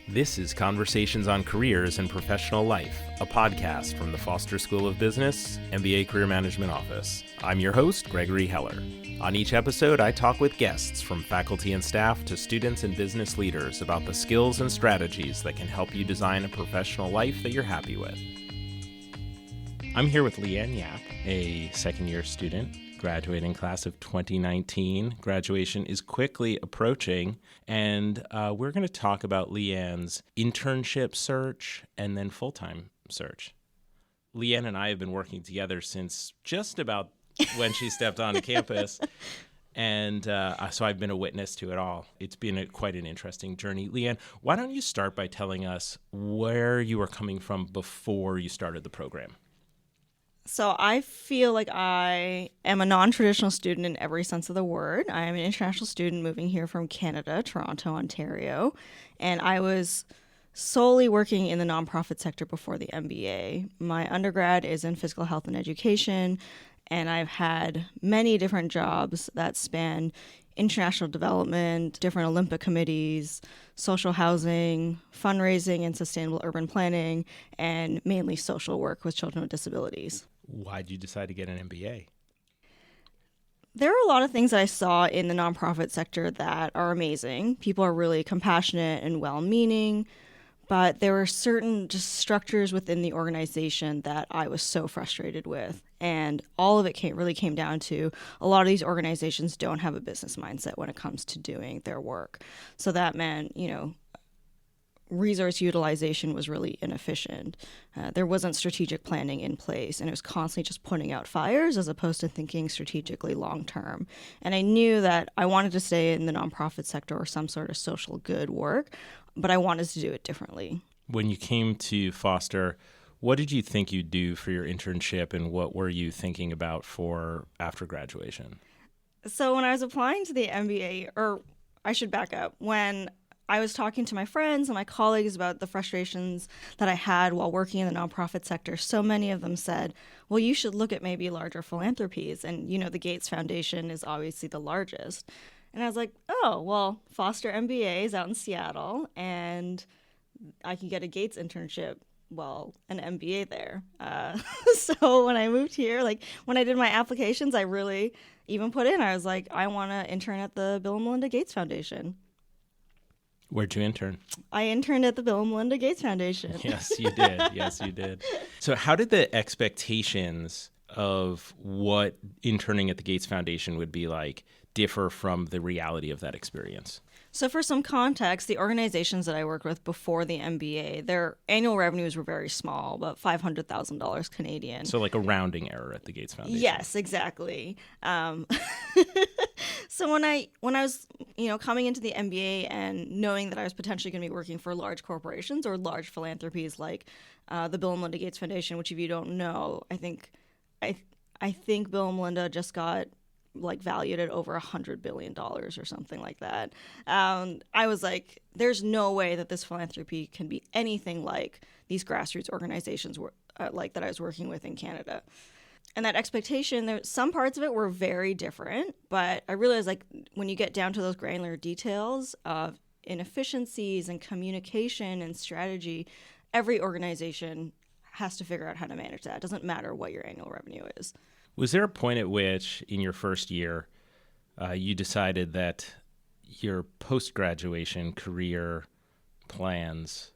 This is Conversations on Careers and Professional Life, a podcast from the Foster School of Business, MBA Career Management Office. I'm your host, Gregory Heller. On each episode, I talk with guests from faculty and staff to students and business leaders about the skills and strategies that can help you design a professional life that you're happy with. I'm here with Li-Ann Yap, a second-year student, graduating class of 2019. Graduation is quickly approaching, and we're going to talk about Li-Ann's internship search and then full-time search. Li-Ann and I have been working together since just about when she stepped onto campus, and so I've been a witness to it all. It's been quite an interesting journey. Li-Ann, why don't you start by telling us where you were coming from before you started the program? So I feel like I am a non-traditional student in every sense of the word. I am an international student moving here from Canada, Toronto, Ontario, and I was solely working in the nonprofit sector before the MBA. My undergrad is in physical health and education, and I've had many different jobs that span international development, different Olympic committees, social housing, fundraising and sustainable urban planning, and mainly social work with children with disabilities. Why did you decide to get an MBA? There are a lot of things that I saw in the nonprofit sector that are amazing. People are really compassionate and well-meaning, but there were certain just structures within the organization that I was so frustrated with. And all of it really came down to a lot of these organizations don't have a business mindset when it comes to doing their work. So that meant, resource utilization was really inefficient. There wasn't strategic planning in place, and it was constantly just putting out fires as opposed to thinking strategically long term. And I knew that I wanted to stay in the nonprofit sector or some sort of social good work, but I wanted to do it differently. When you came to Foster, what did you think you'd do for your internship, and what were you thinking about for after graduation? So when I was applying to the MBA, or I should back up, when I was talking to my friends and my colleagues about the frustrations that I had while working in the nonprofit sector, so many of them said, well, you should look at maybe larger philanthropies. And, the Gates Foundation is obviously the largest. And I was like, oh, well, Foster MBA is out in Seattle, and I can get a Gates internship, an MBA there. So when I moved here, when I did my applications, I really even put in, I was like, I want to intern at the Bill and Melinda Gates Foundation. Where'd you intern? I interned at the Bill and Melinda Gates Foundation. Yes, you did. Yes, you did. So how did the expectations of what interning at the Gates Foundation would be like differ from the reality of that experience? So for some context, the organizations that I worked with before the MBA, their annual revenues were very small, about $500,000 Canadian. So like a rounding error at the Gates Foundation. Yes, exactly. So when I was, coming into the MBA and knowing that I was potentially going to be working for large corporations or large philanthropies like the Bill and Melinda Gates Foundation, which if you don't know, I think Bill and Melinda just got valued at over $100 billion or something like that. I was like, there's no way that this philanthropy can be anything like these grassroots organizations were that I was working with in Canada. And that expectation, some parts of it were very different, but I realized when you get down to those granular details of inefficiencies and communication and strategy, every organization has to figure out how to manage that. It doesn't matter what your annual revenue is. Was there a point at which, in your first year, you decided that your post-graduation career plans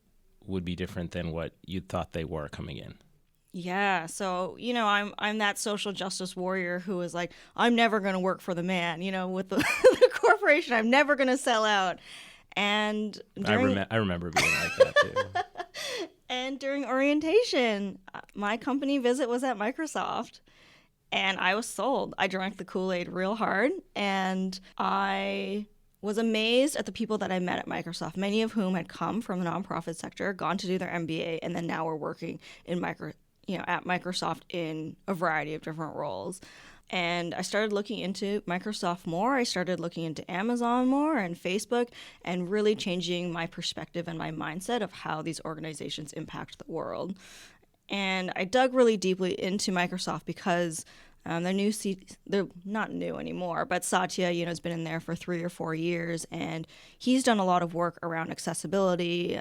would be different than what you thought they were coming in? Yeah, so I'm that social justice warrior who is like, I'm never going to work for the man. With the corporation, I'm never going to sell out. And I remember being like that too. And during orientation, my company visit was at Microsoft. And I was sold. I drank the Kool-Aid real hard, and I was amazed at the people that I met at Microsoft, many of whom had come from the nonprofit sector, gone to do their MBA, and then now were working at Microsoft in a variety of different roles. And I started looking into Microsoft more. I started looking into Amazon more and Facebook, and really changing my perspective and my mindset of how these organizations impact the world. And I dug really deeply into Microsoft because They're not new anymore, but Satya, has been in there for 3 or 4 years, and he's done a lot of work around accessibility,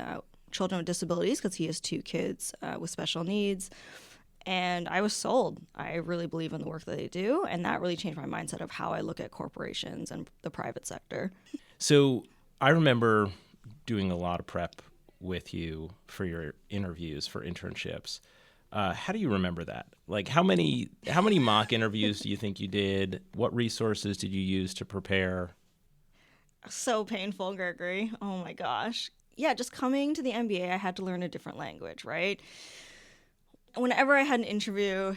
children with disabilities, because he has 2 kids with special needs. And I was sold. I really believe in the work that they do, and that really changed my mindset of how I look at corporations and the private sector. So I remember doing a lot of prep with you for your interviews for internships. How do you remember that? Like, how many mock interviews do you think you did? What resources did you use to prepare? So painful, Gregory. Oh my gosh. Yeah, just coming to the MBA, I had to learn a different language, right? Whenever I had an interview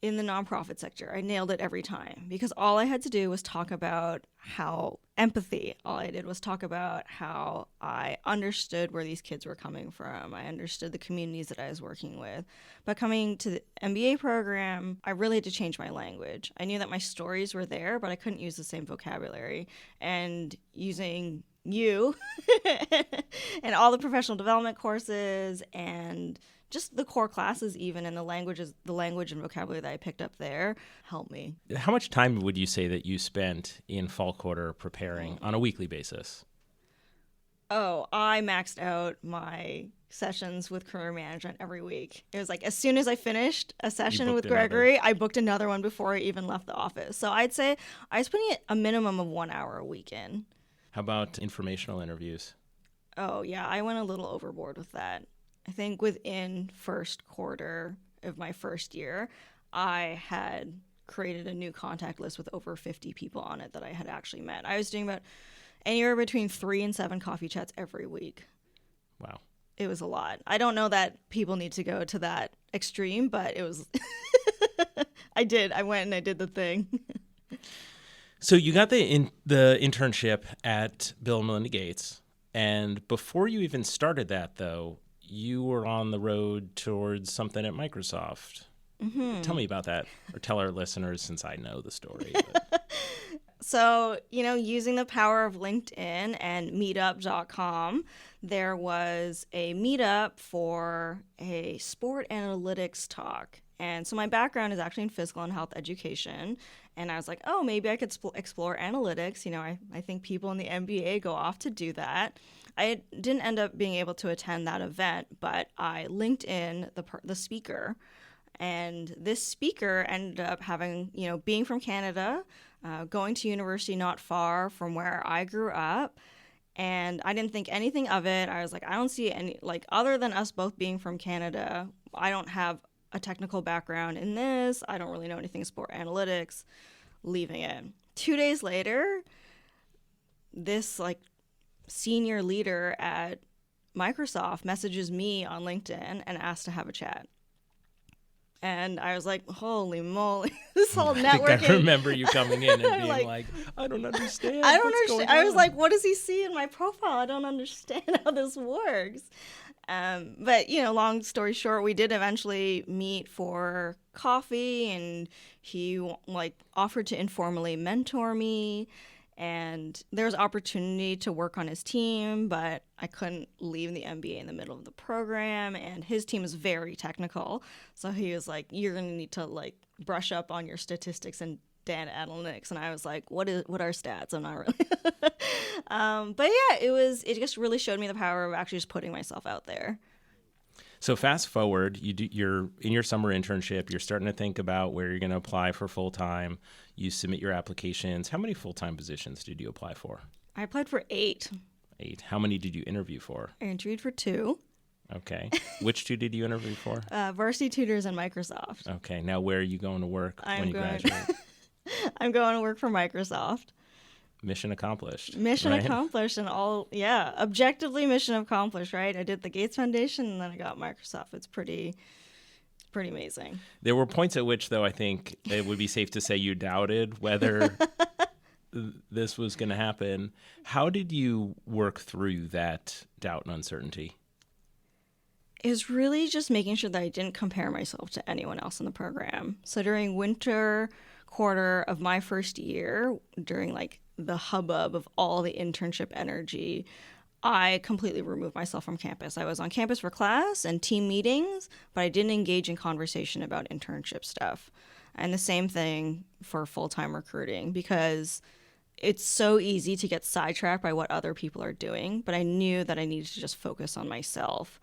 in the nonprofit sector, I nailed it every time, because all I had to do was talk about how empathy. All I did was talk about how I understood where these kids were coming from. I understood the communities that I was working with. But coming to the MBA program, I really had to change my language. I knew that my stories were there, but I couldn't use the same vocabulary. And using you and all the professional development courses and just the core classes, even, and the language and vocabulary that I picked up there helped me. How much time would you say that you spent in fall quarter preparing on a weekly basis? Oh, I maxed out my sessions with career management every week. It was like as soon as I finished a session with Gregory, I booked another one before I even left the office. So I'd say I was putting a minimum of 1 hour a week in. How about informational interviews? Oh, yeah, I went a little overboard with that. I think within first quarter of my first year, I had created a new contact list with over 50 people on it that I had actually met. I was doing about anywhere between 3 and 7 coffee chats every week. Wow. It was a lot. I don't know that people need to go to that extreme, but it was I did. I went and I did the thing. So you got the internship at Bill and Melinda Gates, and before you even started that, though, you were on the road towards something at Microsoft. Mm-hmm. Tell me about that, or tell our listeners, since I know the story. So, using the power of LinkedIn and meetup.com, there was a meetup for a sport analytics talk. And so my background is actually in physical and health education. And I was like, oh, maybe I could explore analytics. I think people in the MBA go off to do that. I didn't end up being able to attend that event, but I linked in the speaker. And this speaker ended up having, being from Canada, going to university not far from where I grew up. And I didn't think anything of it. I was like, I don't see any, other than us both being from Canada, I don't have a technical background in this. I don't really know anything sport analytics, leaving it. 2 days later, this senior leader at Microsoft messages me on LinkedIn and asks to have a chat. And I was like, holy moly, this whole networking. I think I remember you coming in and being like, I don't understand. I don't understand. I was like, what does he see in my profile? I don't understand how this works. But, long story short, we did eventually meet for coffee, and he offered to informally mentor me. And there was opportunity to work on his team, but I couldn't leave the MBA in the middle of the program. And his team is very technical. So he was like, you're going to need to brush up on your statistics and data analytics. And I was like, what are stats? I'm not really. But yeah, it just really showed me the power of actually just putting myself out there. So fast forward, you're in your summer internship. You're starting to think about where you're going to apply for full-time. You submit your applications. How many full-time positions did you apply for? I applied for 8. 8. How many did you interview for? I interviewed for 2. Okay. Which 2 did you interview for? Varsity Tutors and Microsoft. Okay. Now, where are you going to work when you graduate? I'm going to work for Microsoft. Mission accomplished. Mission accomplished, and objectively mission accomplished, right? I did the Gates Foundation, and then I got Microsoft. It's pretty amazing. There were points at which, though, I think it would be safe to say you doubted whether this was going to happen. How did you work through that doubt and uncertainty? It was really just making sure that I didn't compare myself to anyone else in the program. So during winter quarter of my first year, during the hubbub of all the internship energy, I completely removed myself from campus. I was on campus for class and team meetings, but I didn't engage in conversation about internship stuff. And the same thing for full-time recruiting, because it's so easy to get sidetracked by what other people are doing. But I knew that I needed to just focus on myself.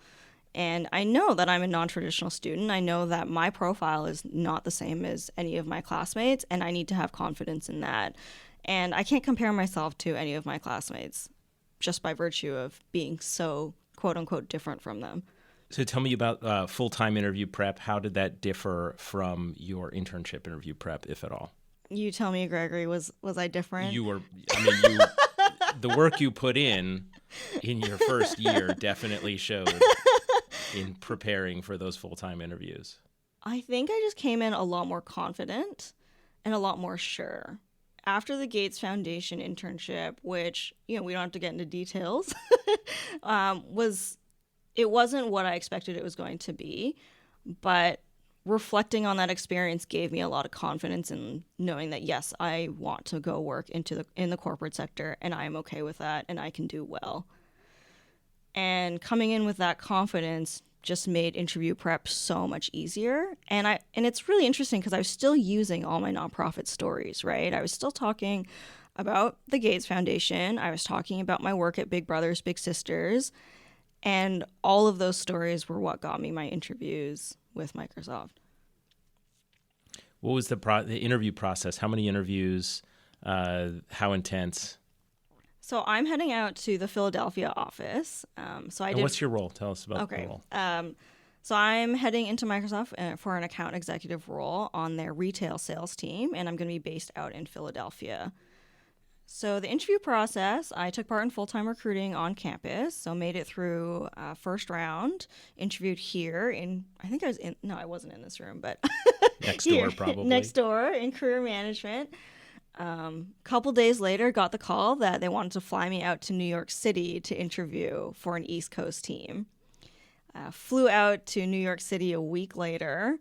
And I know that I'm a non-traditional student. I know that my profile is not the same as any of my classmates, and I need to have confidence in that. And I can't compare myself to any of my classmates just by virtue of being so quote-unquote different from them. So tell me about full-time interview prep. How did that differ from your internship interview prep, if at all? You tell me, Gregory, was I different? The work you put in your first year definitely showed in preparing for those full-time interviews. I think I just came in a lot more confident and a lot more sure. After the Gates Foundation internship, which, we don't have to get into details, it wasn't what I expected it was going to be, but reflecting on that experience gave me a lot of confidence in knowing that, yes, I want to go work in the corporate sector, and I am okay with that, and I can do well. And coming in with that confidence just made interview prep so much easier. And it's really interesting because I was still using all my nonprofit stories, right? I was still talking about the Gates Foundation. I was talking about my work at Big Brothers Big Sisters. And all of those stories were what got me my interviews with Microsoft. What was the interview process? How many interviews? How intense? So I'm heading out to the Philadelphia office. What's your role? Tell us about the role. So I'm heading into Microsoft for an account executive role on their retail sales team, and I'm going to be based out in Philadelphia. So the interview process, I took part in full-time recruiting on campus, so made it through first round, interviewed here I wasn't in this room, but next door probably. Next door in career management. Couple days later, got the call that they wanted to fly me out to New York City to interview for an East Coast team. Flew out to New York City a week later,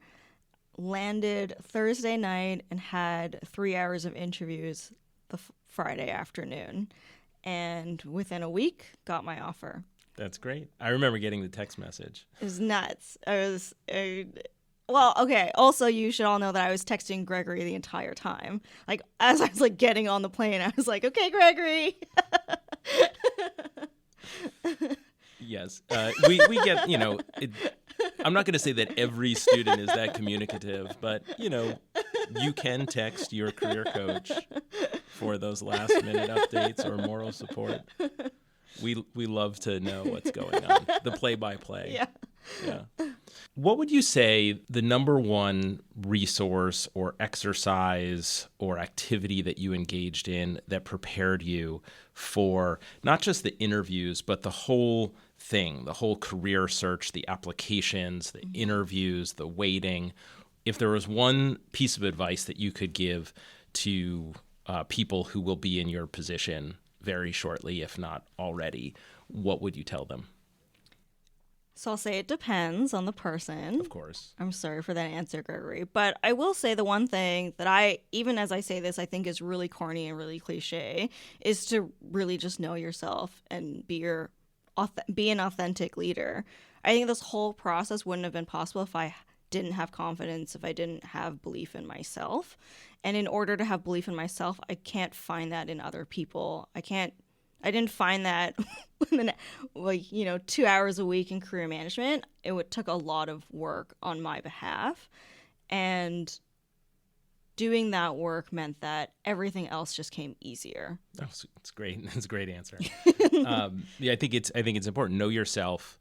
landed Thursday night, and had 3 hours of interviews the Friday afternoon. And within a week, got my offer. That's great. I remember getting the text message. It was nuts. Well, okay. Also, you should all know that I was texting Gregory the entire time. Like, as I was getting on the plane, I was like, "Okay, Gregory." Yes, we get. I'm not going to say that every student is that communicative, but you can text your career coach for those last-minute updates or moral support. We love to know what's going on. The play-by-play. Yeah. What would you say the number one resource or exercise or activity that you engaged in that prepared you for not just the interviews, but the whole thing, the whole career search, the applications, the interviews, the waiting? If there was one piece of advice that you could give to people who will be in your position very shortly, if not already, what would you tell them? So I'll say it depends on the person. Of course. I'm sorry for that answer, Gregory. But I will say the one thing that even as I say this, I think is really corny and really cliche, is to really just know yourself and be an authentic leader. I think this whole process wouldn't have been possible if I didn't have confidence, if I didn't have belief in myself. And in order to have belief in myself, I can't find that in other people. I didn't find that 2 hours a week in career management. It took a lot of work on my behalf. And doing that work meant that everything else just came easier. Oh, it's great. That's a great answer. I think it's important. Know yourself,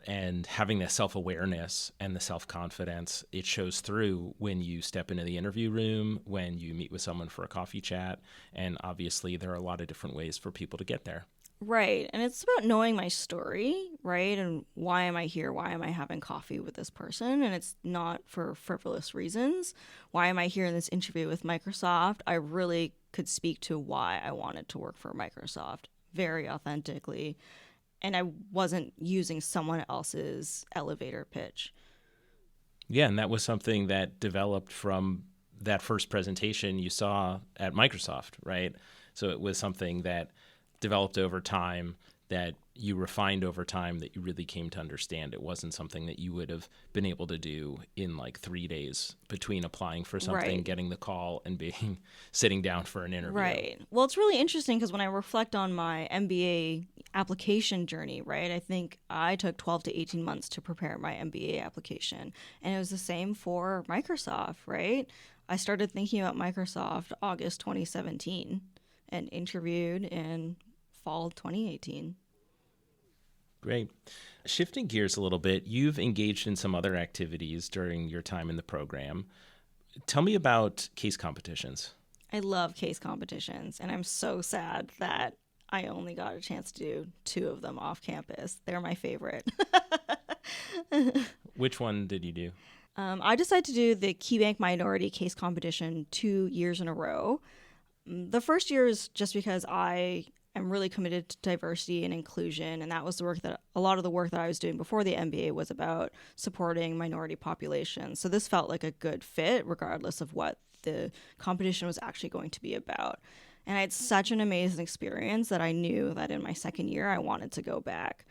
and having that self-awareness and the self-confidence, it shows through when you step into the interview room, when you meet with someone for a coffee chat. And obviously there are a lot of different ways for people to get there. Right. And it's about knowing my story, right? And why am I here? Why am I having coffee with this person? And it's not for frivolous reasons. Why am I here in this interview with Microsoft? I really could speak to why I wanted to work for Microsoft very authentically. And I wasn't using someone else's elevator pitch. Yeah, and that was something that developed from that first presentation you saw at Microsoft, right? So it was something that developed over time that you refined over time that you really came to understand. It wasn't something that you would have been able to do in like 3 days between applying for something, Right. getting the call, and sitting down for an interview. Right. Well, it's really interesting because when I reflect on my MBA application journey, right, I think I took 12 to 18 months to prepare my MBA application. And it was the same for Microsoft, right? I started thinking about Microsoft August 2017 and interviewed in fall 2018. Great. Shifting gears a little bit, you've engaged in some other activities during your time in the program. Tell me about case competitions. I love case competitions, and I'm so sad that I only got a chance to do 2 of them off campus. They're my favorite. Which one did you do? I decided to do the KeyBank Minority Case Competition 2 years in a row. The first year is just because I am really committed to diversity and inclusion, and that was a lot of the work that I was doing before the MBA was about supporting minority populations. So this felt like a good fit, regardless of what the competition was actually going to be about. And I had such an amazing experience that I knew that in my second year I wanted to go back.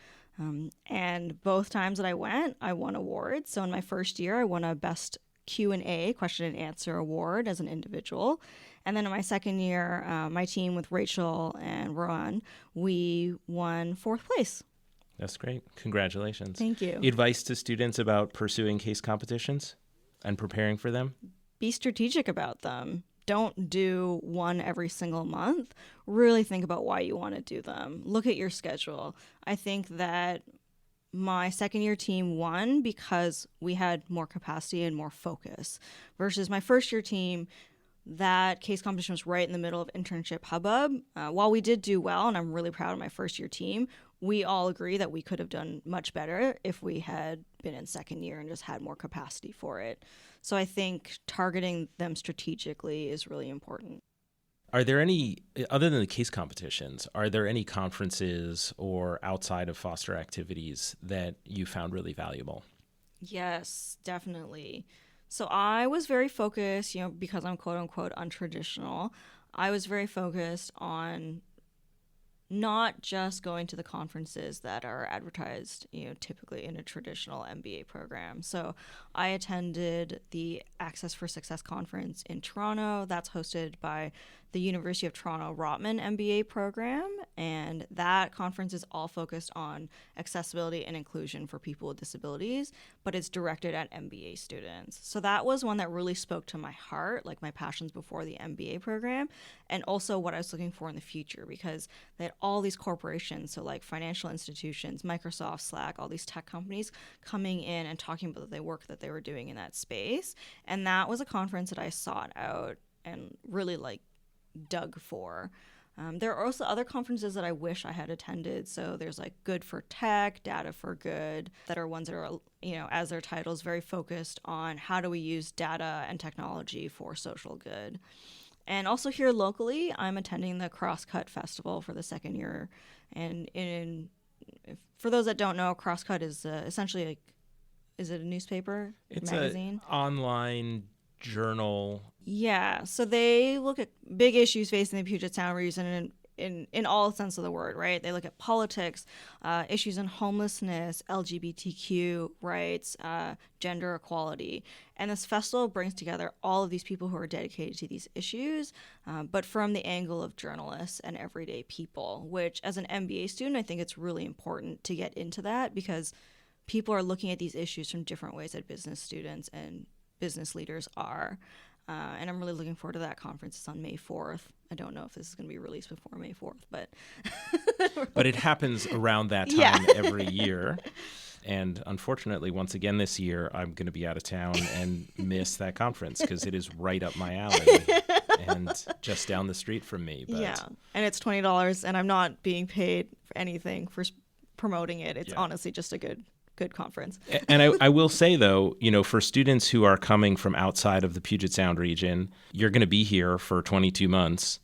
And both times that I went, I won awards. So in my first year, I won a Best Q&A, question and answer award as an individual. And then in my second year, my team with Rachel and Rowan, we won 4th place. That's great. Congratulations. Thank you. Advice to students about pursuing case competitions and preparing for them? Be strategic about them. Don't do one every single month. Really think about why you want to do them. Look at your schedule. I think that my second year team won because we had more capacity and more focus versus my first year team. That case competition was right in the middle of internship hubbub. While we did do well, and I'm really proud of my first year team, we all agree that we could have done much better if we had been in second year and just had more capacity for it. So I think targeting them strategically is really important. Are there any, other than the case competitions, are there any conferences or outside of Foster activities that you found really valuable? Yes, definitely. So I was very focused, because I'm quote unquote untraditional, I was very focused on not just going to the conferences that are advertised, typically in a traditional MBA program. So I attended the Access for Success conference in Toronto. That's hosted by the University of Toronto Rotman MBA program. And that conference is all focused on accessibility and inclusion for people with disabilities, but it's directed at MBA students. So that was one that really spoke to my heart, like my passions before the MBA program, and also what I was looking for in the future, because they had all these corporations, so like financial institutions, Microsoft, Slack, all these tech companies coming in and talking about the work that they were doing in that space. And that was a conference that I sought out and really dug for. There are also other conferences that I wish I had attended. So there's like Good for Tech, Data for Good, that are ones that are, as their titles, very focused on how do we use data and technology for social good. And also here locally, I'm attending the Crosscut Festival for the second year. And for those that don't know, Crosscut is essentially is it a newspaper? It's magazine? An online journal. Yeah, so they look at big issues facing the Puget Sound region in all sense of the word, right? They look at politics, issues in homelessness, LGBTQ rights, gender equality. And this festival brings together all of these people who are dedicated to these issues, but from the angle of journalists and everyday people, which as an MBA student, I think it's really important to get into that because people are looking at these issues from different ways that business students and business leaders are. And I'm really looking forward to that conference. It's on May 4th. I don't know if this is going to be released before May 4th, but... But it happens around that time every year. And unfortunately, once again this year, I'm going to be out of town and miss that conference because it is right up my alley and just down the street from me. But... Yeah, and it's $20, and I'm not being paid for anything for promoting it. It's honestly just a good conference. And I will say, though, for students who are coming from outside of the Puget Sound region, you're going to be here for 22 months.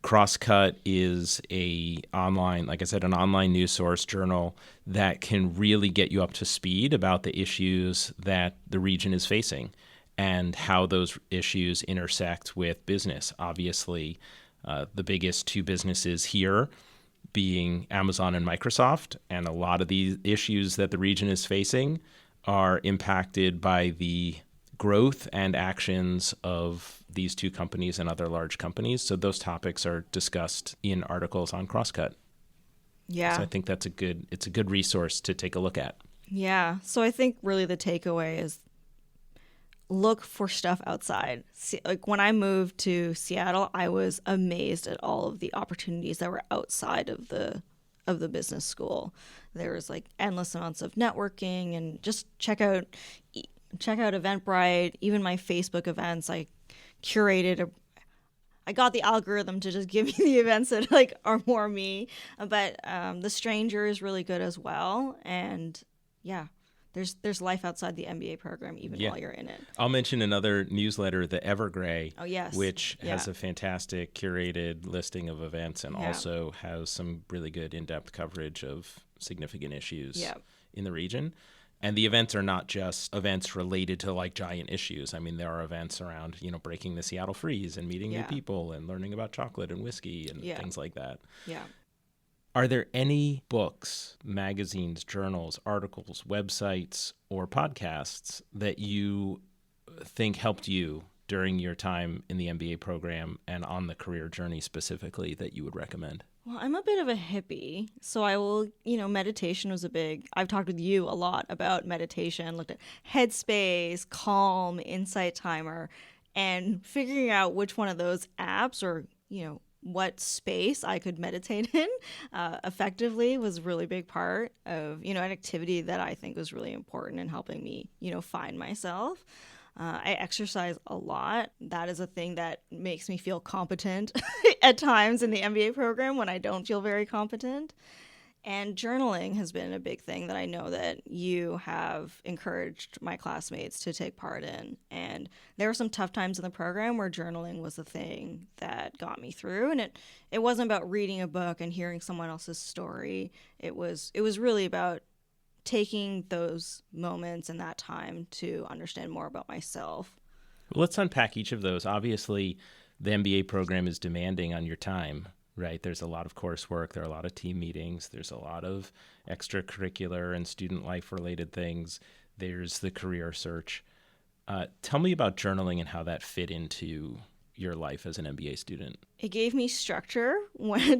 Crosscut is an online news source journal that can really get you up to speed about the issues that the region is facing and how those issues intersect with business. Obviously, the biggest 2 businesses here being Amazon and Microsoft. And a lot of the issues that the region is facing are impacted by the growth and actions of these two companies and other large companies. So those topics are discussed in articles on Crosscut. Yeah. So I think it's a good resource to take a look at. Yeah. So I think really the takeaway is look for stuff outside. Like when I moved to Seattle, I was amazed at all of the opportunities that were outside of the business school. There was like endless amounts of networking, and just check out Eventbrite. Even my Facebook events, I got the algorithm to just give me the events that like are more me. But The Stranger is really good as well. And yeah, there's life outside the MBA program even while you're in it. I'll mention another newsletter, the Evergrey, yes. which has a fantastic curated listing of events and also has some really good in-depth coverage of significant issues in the region. And the events are not just events related to like giant issues. I mean, there are events around, breaking the Seattle freeze and meeting new people and learning about chocolate and whiskey and things like that. Yeah. Are there any books, magazines, journals, articles, websites, or podcasts that you think helped you during your time in the MBA program and on the career journey specifically that you would recommend? Well, I'm a bit of a hippie, so I will, meditation was I've talked with you a lot about meditation, looked at Headspace, Calm, Insight Timer, and figuring out which one of those apps or, what space I could meditate in effectively was a really big part of, an activity that I think was really important in helping me, find myself. I exercise a lot. That is a thing that makes me feel competent at times in the MBA program when I don't feel very competent. And journaling has been a big thing that I know that you have encouraged my classmates to take part in. And there were some tough times in the program where journaling was the thing that got me through. And it wasn't about reading a book and hearing someone else's story. It was really about taking those moments and that time to understand more about myself. Well, let's unpack each of those. Obviously, the MBA program is demanding on your time, right? There's a lot of coursework. There are a lot of team meetings. There's a lot of extracurricular and student life-related things. There's the career search. Tell me about journaling and how that fit into your life as an MBA student. It gave me structure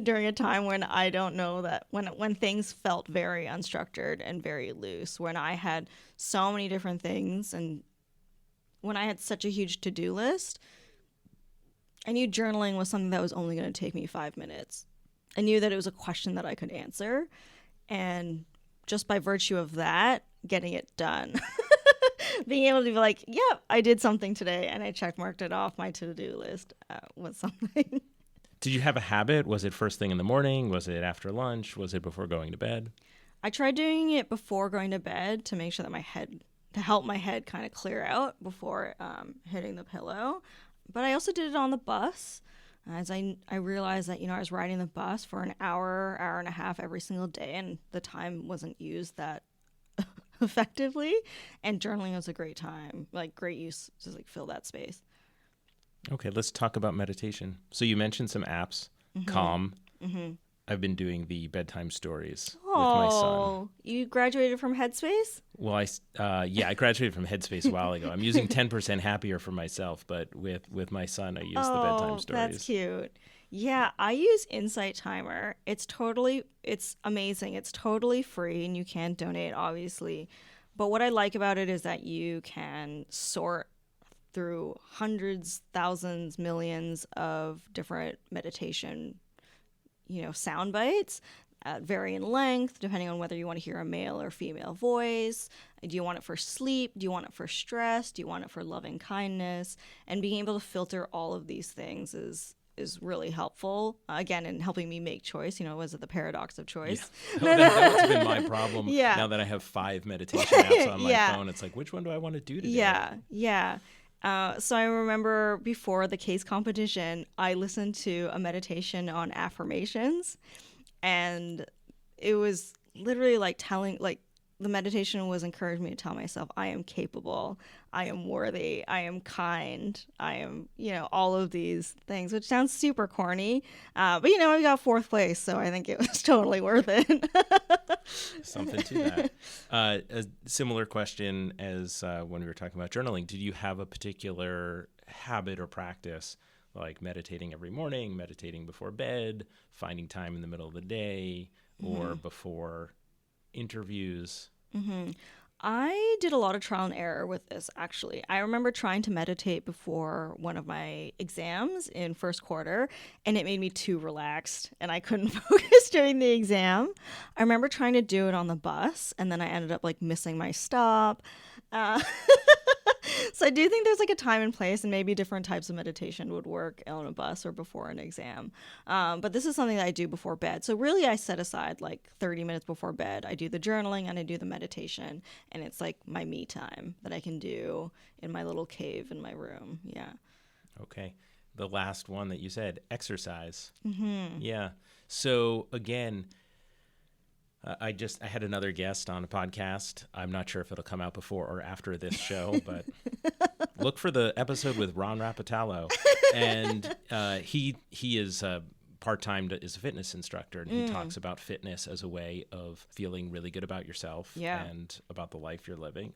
during a time when I don't know that when things felt very unstructured and very loose, when I had so many different things and when I had such a huge to-do list. I knew journaling was something that was only going to take me 5 minutes. I knew that it was a question that I could answer, and just by virtue of that, getting it done. Being able to be like, yep, I did something today, and I checkmarked it off my to-do list was something. Did you have a habit? Was it first thing in the morning? Was it after lunch? Was it before going to bed? I tried doing it before going to bed to make sure that to help my head kind of clear out before hitting the pillow. But I also did it on the bus, as I realized that, I was riding the bus for an hour and a half every single day, and the time wasn't used that effectively, and journaling was a great time, great use to fill that space. Okay, let's talk about meditation. So you mentioned some apps, Calm. Mm-hmm. I've been doing the bedtime stories with my son. Oh, you graduated from Headspace? Well, I graduated from Headspace a while ago. I'm using 10% Happier for myself, but with my son, I use the bedtime stories. That's cute. Yeah, I use Insight Timer. It's amazing. It's totally free, and you can donate, obviously. But what I like about it is that you can sort through hundreds, thousands, millions of different meditation, sound bites, vary in length, depending on whether you want to hear a male or female voice. Do you want it for sleep? Do you want it for stress? Do you want it for loving kindness? And being able to filter all of these things is really helpful, again, in helping me make choice. Was it the paradox of choice? Yeah. That's been my problem. Now that I have 5 meditation apps on my phone, it's like, which one do I want to do today? Yeah. So I remember before the case competition, I listened to a meditation on affirmations, and it was literally the meditation was encouraging me to tell myself I am capable, I am worthy, I am kind, I am, all of these things, which sounds super corny. But, I got fourth place, so I think it was totally worth it. Something to that. A similar question as when we were talking about journaling. Did you have a particular habit or practice, like meditating every morning, meditating before bed, finding time in the middle of the day, or before interviews? I did a lot of trial and error with this, actually. I remember trying to meditate before one of my exams in first quarter, and it made me too relaxed, and I couldn't focus during the exam. I remember trying to do it on the bus, and then I ended up missing my stop. So I do think there's a time and place, and maybe different types of meditation would work on a bus or before an exam. But this is something that I do before bed. So really I set aside 30 minutes before bed. I do the journaling and I do the meditation, and it's my me time that I can do in my little cave in my room. Yeah. Okay. The last one that you said, exercise. Yeah. So again, I had another guest on a podcast. I'm not sure if it'll come out before or after this show, but look for the episode with Ron Rapatello. And he is part-time as a fitness instructor, and he talks about fitness as a way of feeling really good about yourself and about the life you're living.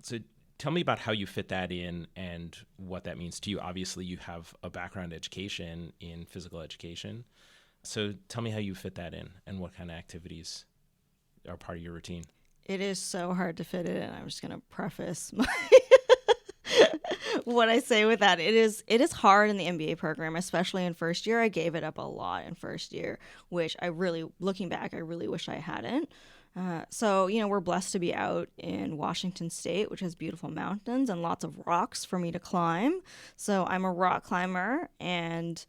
So tell me about how you fit that in and what that means to you. Obviously, you have a background education in physical education. So tell me how you fit that in and what kind of activities are part of your routine. It is so hard to fit it in. I'm just going to preface what I say with that. It is hard in the MBA program, especially in first year. I gave it up a lot in first year, which looking back, I really wish I hadn't. So, we're blessed to be out in Washington State, which has beautiful mountains and lots of rocks for me to climb. So I'm a rock climber, and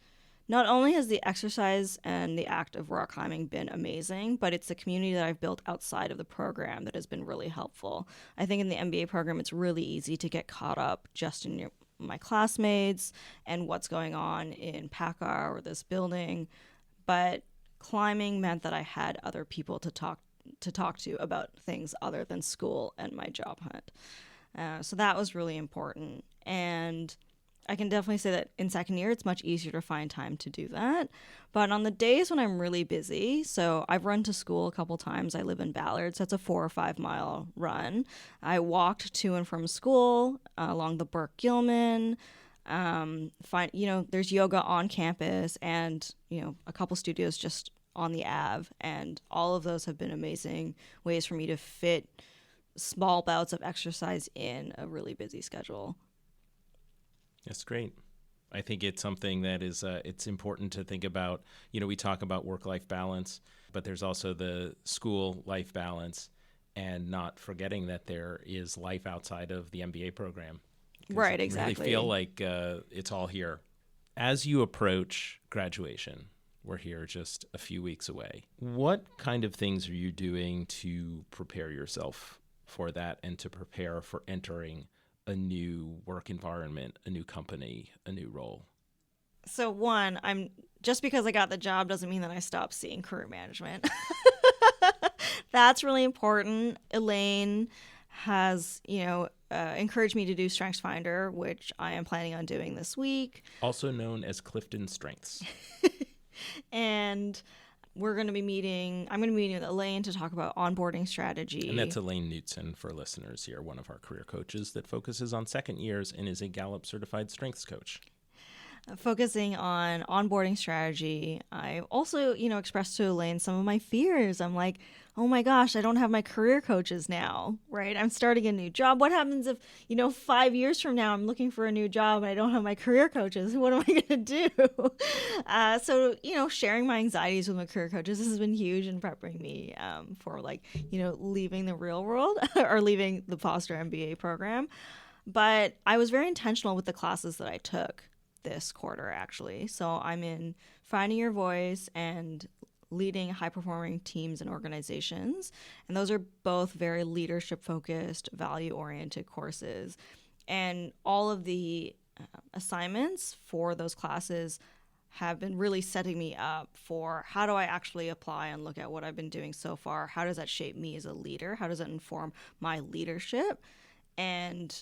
not only has the exercise and the act of rock climbing been amazing, but it's the community that I've built outside of the program that has been really helpful. I think in the MBA program, it's really easy to get caught up just in my classmates and what's going on in PACA or this building. But climbing meant that I had other people to talk to about things other than school and my job hunt. So that was really important. And I can definitely say that in second year, it's much easier to find time to do that. But on the days when I'm really busy, so I've run to school a couple times. I live in Ballard, so it's a 4 or 5 mile run. I walked to and from school along the Burke-Gilman. There's yoga on campus and, a couple studios just on the Ave. And all of those have been amazing ways for me to fit small bouts of exercise in a really busy schedule. That's great. I think it's something that is, it's important to think about. We talk about work-life balance, but there's also the school-life balance, and not forgetting that there is life outside of the MBA program. Right, exactly. I really feel like it's all here. As you approach graduation, we're here just a few weeks away. What kind of things are you doing to prepare yourself for that and to prepare for entering a new work environment, a new company, a new role? So one, just because I got the job doesn't mean that I stopped seeing career management. That's really important. Elaine has, encouraged me to do StrengthsFinder, which I am planning on doing this week. Also known as Clifton Strengths. And I'm going to be meeting with Elaine to talk about onboarding strategy. And that's Elaine Knutson for listeners here, one of our career coaches that focuses on second years and is a Gallup certified strengths coach. Focusing on onboarding strategy. I also, expressed to Elaine some of my fears. I'm like, oh my gosh, I don't have my career coaches now, right? I'm starting a new job. What happens if, 5 years from now, I'm looking for a new job and I don't have my career coaches? What am I going to do? So, sharing my anxieties with my career coaches, this has been huge in prepping me for leaving the real world or leaving the Foster MBA program. But I was very intentional with the classes that I took this quarter, actually. So I'm in Finding Your Voice and Leading High-Performing Teams and Organizations. And those are both very leadership-focused, value-oriented courses. And all of the assignments for those classes have been really setting me up for how do I actually apply and look at what I've been doing so far? How does that shape me as a leader? How does that inform my leadership? And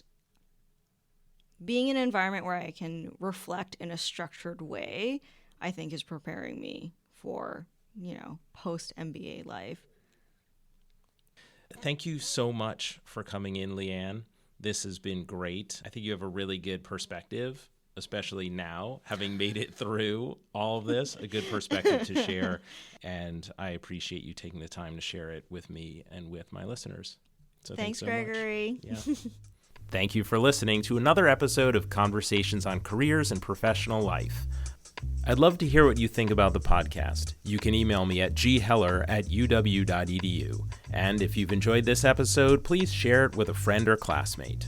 being in an environment where I can reflect in a structured way, I think is preparing me for, post MBA life. Thank you so much for coming in, Li-Ann. This has been great. I think you have a really good perspective, especially now, having made it through all of this, a good perspective to share. And I appreciate you taking the time to share it with me and with my listeners. So Thanks so Gregory. Yeah. Thank you for listening to another episode of Conversations on Careers and Professional Life. I'd love to hear what you think about the podcast. You can email me at gheller@uw.edu. And if you've enjoyed this episode, please share it with a friend or classmate.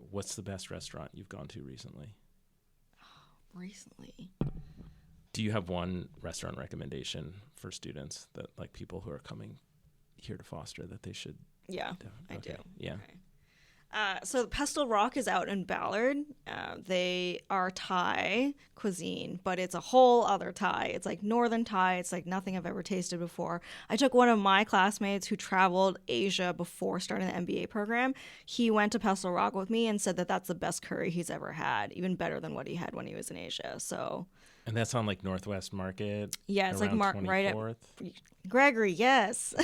What's the best restaurant you've gone to recently? Recently? Do you have one restaurant recommendation for students that, like, people who are coming here to Foster, that they should? Yeah, I do. Yeah. Okay. So Pestle Rock is out in Ballard. They are Thai cuisine, but it's a whole other Thai. It's like Northern Thai. It's like nothing I've ever tasted before. I took one of my classmates who traveled Asia before starting the MBA program. He went to Pestle Rock with me and said that that's the best curry he's ever had, even better than what he had when he was in Asia. So. And that's on like Northwest Market. Yeah, it's like right at Gregory. Yes.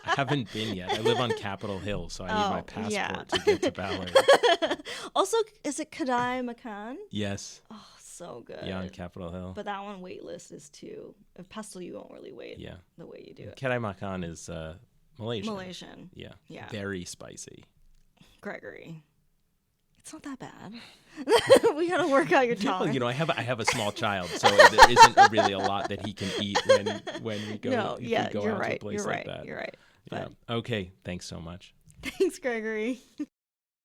I haven't been yet. I live on Capitol Hill, so I need my passport to get to Ballard. Also, is it Kadai Makan? Yes. Oh, so good. Yeah, on Capitol Hill. But that one wait list is too. If Pestle, you won't really wait the way you do it. Kadai Makan is Malaysian. Yeah. Very spicy. Gregory. It's not that bad. We gotta work out your tolerance. Well, I have a small child, so there isn't really a lot that he can eat when we go. No, yeah, go you're out right. to a place You're like right. that. You're right. Yeah. Okay. Thanks so much. Thanks, Gregory.